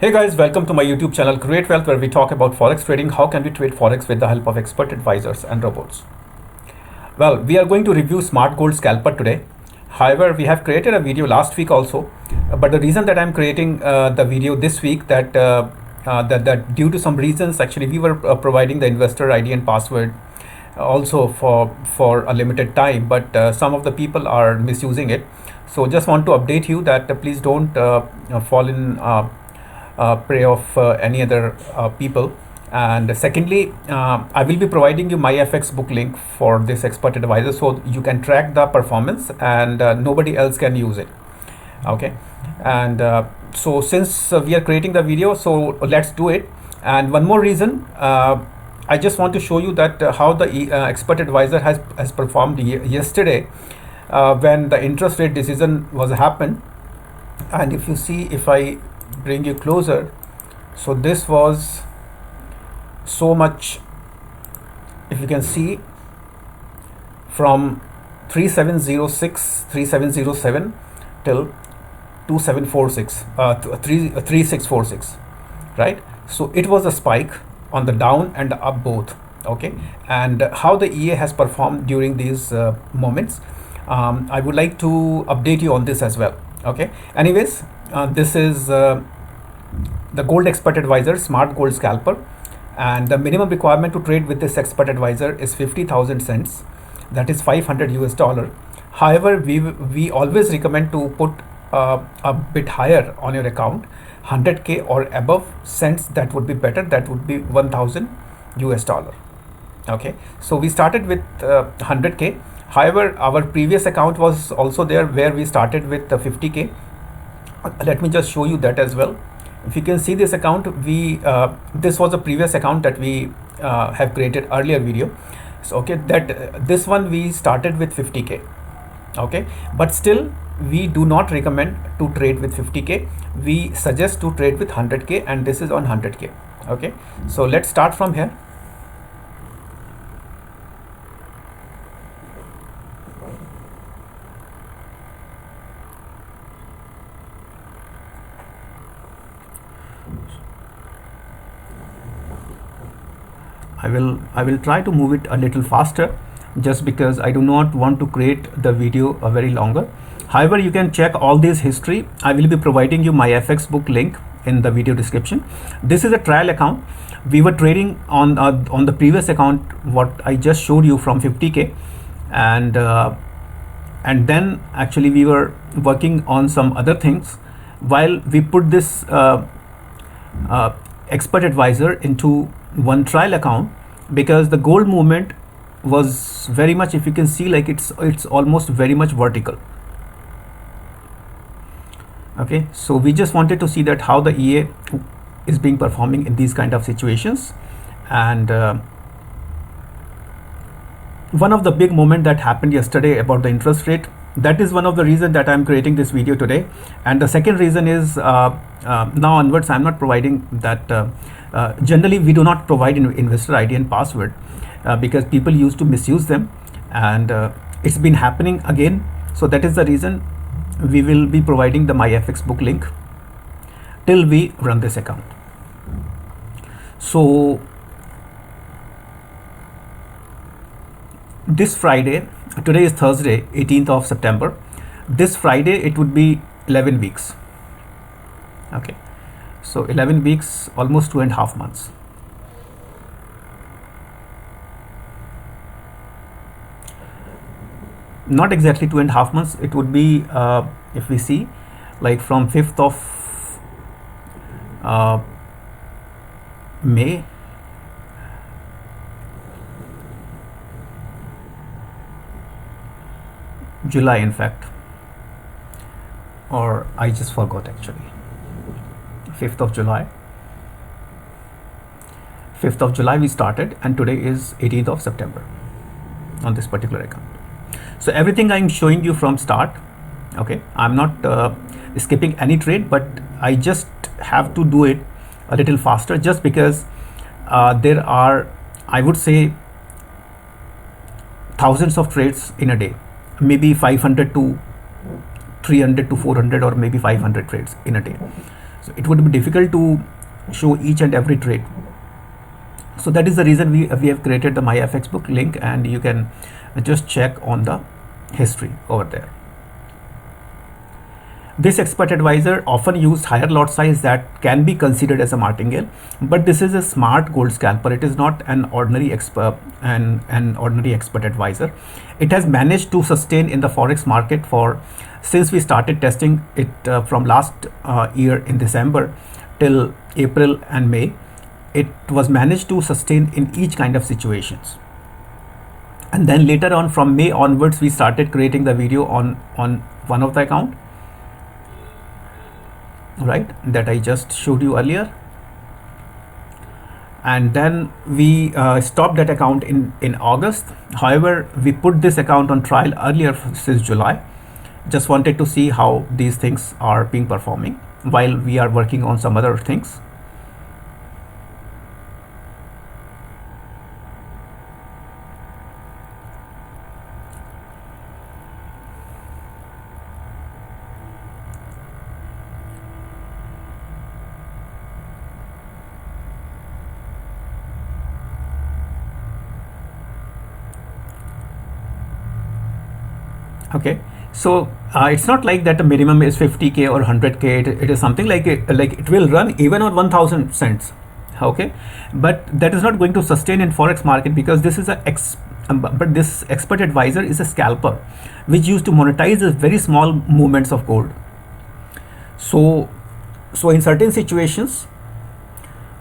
Hey guys, welcome to my YouTube channel Create Wealth, where we talk about Forex trading. How can we trade Forex with the help of expert advisors and robots? Well, we are going to review Smart Gold Scalper today. However, we have created a video last week also, but the reason that I'm creating the video this week that due to some reasons, actually we were providing the investor ID and password also for a limited time, but some of the people are misusing it. So just want to update you that please don't fall in prey of any other people. And secondly, I will be providing you my FX book link for this expert advisor, so you can track the performance and nobody else can use it. Okay, and so since we are creating the video, so let's do it. And one more reason, I just want to show you that how the expert advisor has performed yesterday when the interest rate decision was happened. And if you see, if I bring you closer, so this was so much, if you can see, from 3706 3707 till 2746 3646, right? So it was a spike on the down and the up both. Okay, and how the EA has performed during these moments, I would like to update you on this as well. Okay, anyways, this is the Gold Expert Advisor Smart Gold Scalper, and the minimum requirement to trade with this expert advisor is 50,000 cents, that is $500 US. However, we always recommend to put a bit higher on your account, 100k or above cents. That would be better. That would be 1,000 US dollar. Okay, so we started with 100k. However, our previous account was also there where we started with 50k. Let me just show you that as well. If you can see this account, this was a previous account that we have created earlier video. So okay, that this one we started with 50k. Okay, but still we do not recommend to trade with 50k. We suggest to trade with 100k, and this is on 100k. Okay, so let's start from here. I will try to move it a little faster, just because I do not want to create the video very longer. However, you can check all this history. I will be providing you my FX book link in the video description. This is a trial account. We were trading on the previous account, what I just showed you, from 50k, and then actually we were working on some other things while we put this expert advisor into one trial account, because the gold movement was very much, if you can see, like it's almost very much vertical. Okay, so we just wanted to see that how the EA is being performing in these kind of situations. And one of the big moment that happened yesterday about the interest rate, that is one of the reason that I'm creating this video today. And the second reason is now onwards I'm not providing that. Generally we do not provide investor ID and password because people used to misuse them, and it's been happening again. So that is the reason we will be providing the MyFX book link till we run this account. So this Friday, today is Thursday, 18th of September. This Friday it would be 11 weeks. Okay, so 11 weeks, almost 2.5 months. Not exactly 2.5 months. It would be, if we see, like from 5th of May, July in fact, or I just forgot actually. 5th of July. 5th of July we started, and today is 18th of September on this particular account. So everything I'm showing you from start. Okay, I'm not skipping any trade, but I just have to do it a little faster, just because there are, I would say, thousands of trades in a day, maybe 500 to 300 to 400 or maybe 500 trades in a day. So it would be difficult to show each and every trade. So that is the reason we have created the MyFX book link, and you can just check on the history over there. This expert advisor often use higher lot size that can be considered as a martingale, but this is a smart gold scalper. It is not an ordinary expert an ordinary expert advisor. It has managed to sustain in the forex market for since we started testing it from last year in December till April and May. It was managed to sustain in each kind of situations. And then later on, from May onwards, we started creating the video on one of the account, right, that I just showed you earlier, and then we stopped that account in August. However, we put this account on trial earlier since July. Just wanted to see how these things are being performing while we are working on some other things. Okay, so it's not like that the minimum is 50k or 100k. It is something like it will run even on 1000 cents. Okay, but that is not going to sustain in forex market, because this is but this expert advisor is a scalper which used to monetize the very small movements of gold. So in certain situations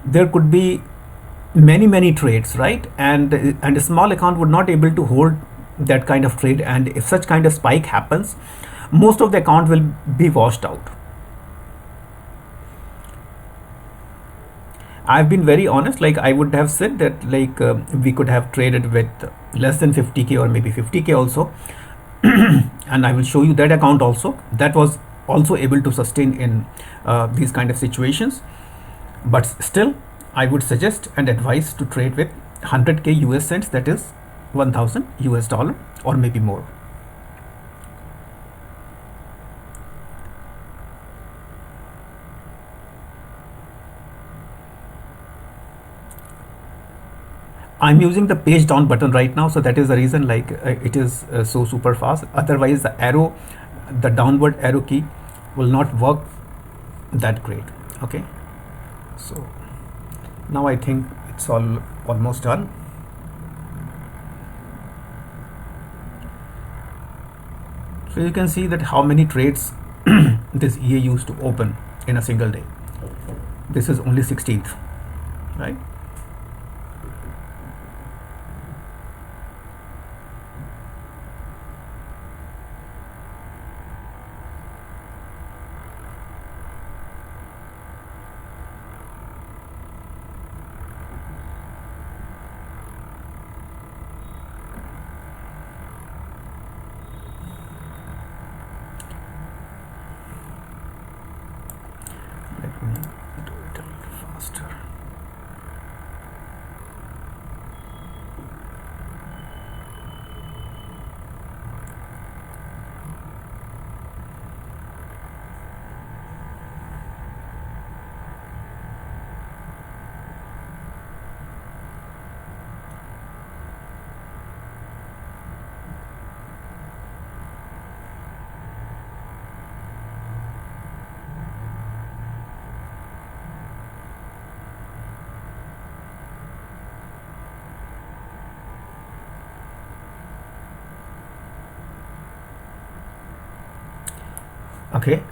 there could be many trades, right, and a small account would not able to hold that kind of trade, and if such kind of spike happens, most of the account will be washed out. I've been very honest, like I would have said that we could have traded with less than 50k or maybe 50k also and I will show you that account also that was also able to sustain in these kind of situations. But still, I would suggest and advise to trade with 100k US cents, that is 1000 US dollar or maybe more. I'm using the page down button right now, so that is the reason it is so super fast. Otherwise the arrow, the downward arrow key will not work that great. Okay, so now I think it's almost done. So you can see that how many trades this EA used to open in a single day. This is only 16th, right? Let me do it a little faster. Okay,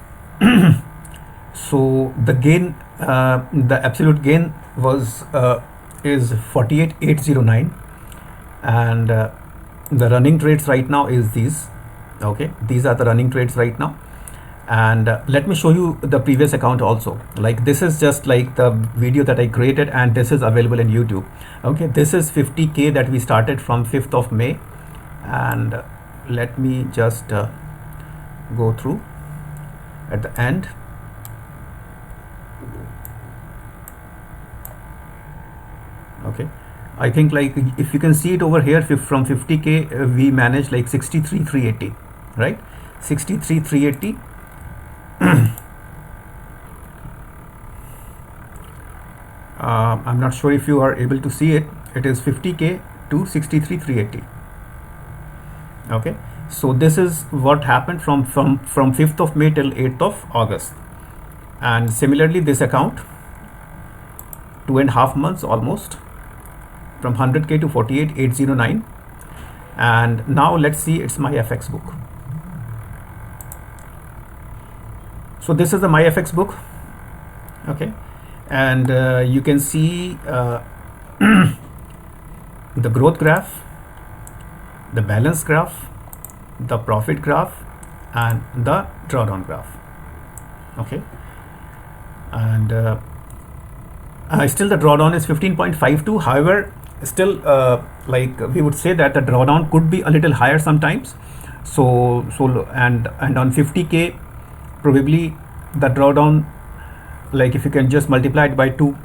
so the gain, the absolute gain was is 48,809, and the running trades right now is these. Okay, these are the running trades right now, and let me show you the previous account also. Like this is just like the video that I created, and this is available in YouTube. Okay, this is 50k that we started from 5th of May, and let me just go through at the end. Okay, I think like if you can see it over here, from 50k we managed like 63,380, right? 63,380 I'm not sure if you are able to see it. It is 50k to 63,380. Okay, so this is what happened from 5th of May till 8th of August. And similarly, this account, 2.5 months almost, from 100k to 48,809. And now let's see its MyFX book. So this is the MyFX book. Okay, and you can see the growth graph, the balance graph, the profit graph, and the drawdown graph. Okay, and still the drawdown is 15.52. However, still like we would say that the drawdown could be a little higher sometimes. So and on 50k probably the drawdown, like if you can just multiply it by 2,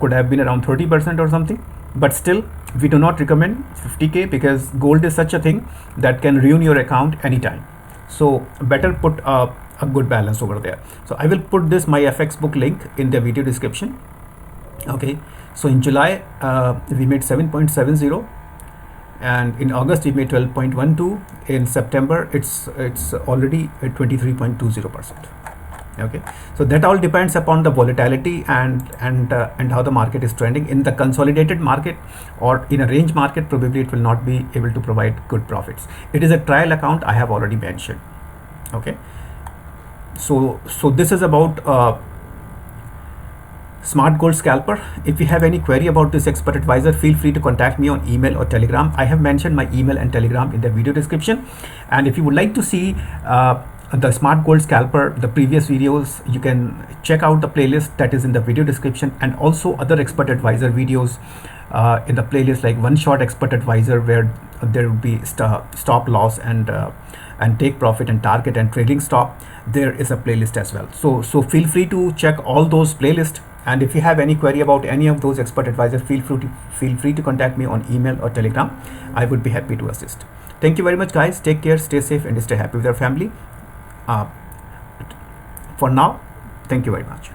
could have been around 30% or something. But still we do not recommend 50k because gold is such a thing that can ruin your account anytime. So better put a good balance over there. So I will put this MyFX book link in the video description. Okay, so in July we made 7.70, and in August we made 12.12. In September it's already at 23.20%. Okay, so that all depends upon the volatility and how the market is trending. In the consolidated market or in a range market, probably it will not be able to provide good profits. It is a trial account, I have already mentioned. Okay, so this is about Smart Gold Scalper. If you have any query about this expert advisor, feel free to contact me on email or Telegram. I have mentioned my email and Telegram in the video description. And if you would like to see the Smart Gold Scalper, the previous videos, you can check out the playlist that is in the video description, and also other expert advisor videos in the playlist, like One Shot Expert Advisor, where there will be stop loss and take profit and target and trading stop. There is a playlist as well. So feel free to check all those playlists. And if you have any query about any of those expert advisors, feel free to contact me on email or Telegram. I would be happy to assist. Thank you very much, guys. Take care, stay safe, and stay happy with your family. For now, thank you very much.